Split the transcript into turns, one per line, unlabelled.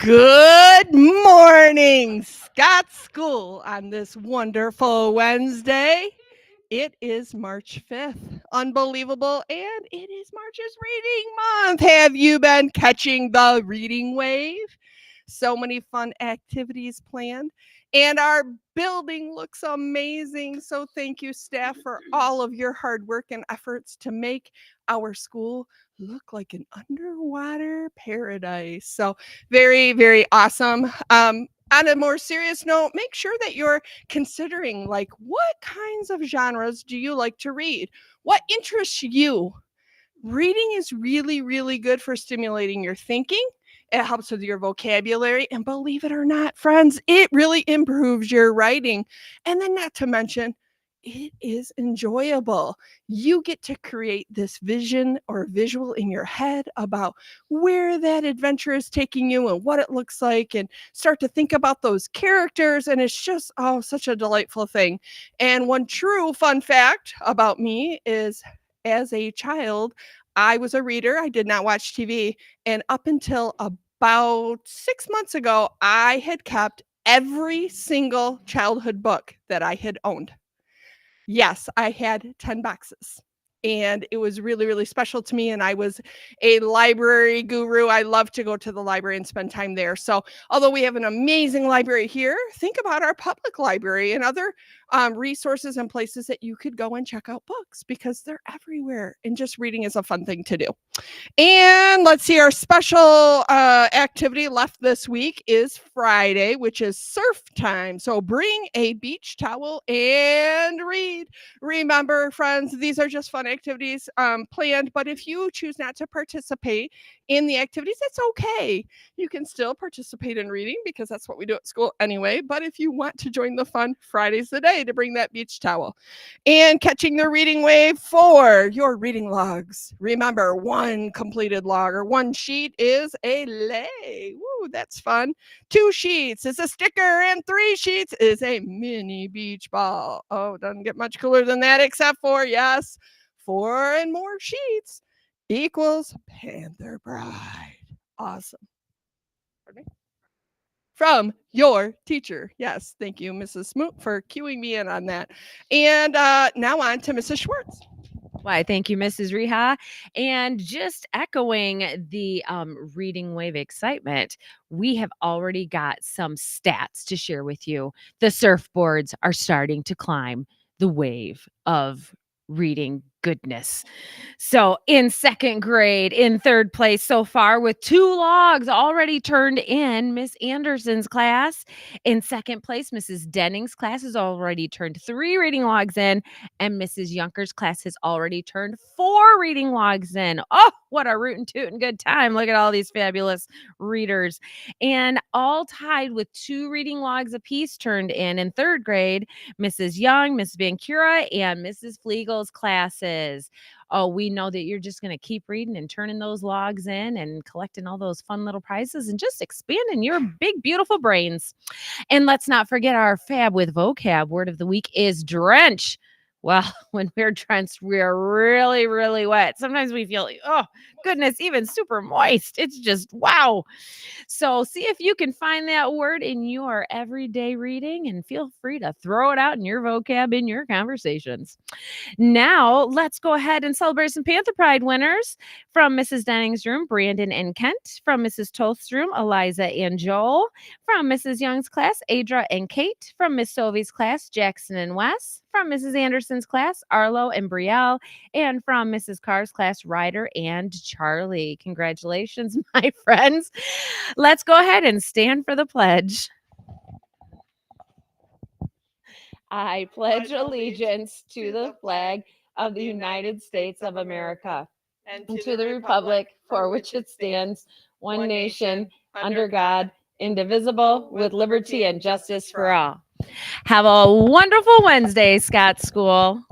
Good morning, Scott School, on this wonderful Wednesday. It is March 5th. Unbelievable. And it is March's reading month. Have you been catching the reading wave? So many fun activities planned. And our building looks amazing. So thank you, staff, for all of your hard work and efforts to make our school look like an underwater paradise. So very, very awesome. On a more serious note, make sure that you're considering like what kinds of genres do you like to read? What interests you? Reading is really, really good for stimulating your thinking. It helps with your vocabulary. And believe it or not, friends, it really improves your writing. And then, not to mention, it is enjoyable. You get to create this vision or visual in your head about where that adventure is taking you and what it looks like, and start to think about those characters. And it's just, oh, such a delightful thing. And one true fun fact about me is as a child, I was a reader. I did not watch TV. And up until about 6 months ago, I had kept every single childhood book that I had owned. Yes, I had 10 boxes. And it was really, really special to me. And I was a library guru. I love to go to the library and spend time there. So, although we have an amazing library here, think about our public library and other resources and places that you could go and check out books because they're everywhere. And just reading is a fun thing to do. And let's see, our special activity left this week is Friday, which is surf time. So bring a beach towel and read. Remember, friends, these are just fun activities planned, but if you choose not to participate in the activities, that's okay. You can still participate in reading because that's what we do at school anyway. But if you want to join the fun, Friday's the day to bring that beach towel. And catching the reading wave for your reading logs. Remember, one completed log or one sheet is a lay. Woo, that's fun. 2 sheets is a sticker, and 3 sheets is a mini beach ball. Oh, doesn't get much cooler than that, except for, yes, 4 and more sheets equals Panther Bride. Awesome. Pardon me? From your teacher. Yes, thank you, Mrs. Smoot, for cueing me in on that. And now on to Mrs. Schwartz.
Why, thank you, Mrs. Reha. And just echoing the reading wave excitement, we have already got some stats to share with you. The surfboards are starting to climb the wave of reading goodness. So in second grade, in third place so far with 2 logs already turned in, Miss Anderson's class. In second place, Mrs. Denning's class has already turned 3 reading logs in, and Mrs. Yunker's class has already turned 4 reading logs in. Oh, what a rootin' tootin' good time. Look at all these fabulous readers. And all tied with 2 reading logs apiece turned in third grade, Mrs. Young, Miss Van Cura, and Mrs. Flegel's classes. Oh, we know that you're just going to keep reading and turning those logs in and collecting all those fun little prizes and just expanding your big, beautiful brains. And let's not forget our fab with vocab word of the week is drench. Well, when we're drenched, we're really, really wet. Sometimes we feel, oh, goodness, even super moist. It's just wow. So see if you can find that word in your everyday reading and feel free to throw it out in your vocab in your conversations. Now, let's go ahead and celebrate some Panther Pride winners. From Mrs. Denning's room, Brandon and Kent. From Mrs. Toth's room, Eliza and Joel. From Mrs. Young's class, Adra and Kate. From Miss Sovey's class, Jackson and Wes. From Mrs. Anderson's class, Arlo and Brielle. And from Mrs. Carr's class, Ryder and Charlie. Congratulations, my friends. Let's go ahead and stand for the pledge. I pledge allegiance to the flag of the United States of America and to the republic for which it stands, one nation, under God, indivisible, with liberty and justice for all. Have a wonderful Wednesday, Scott School.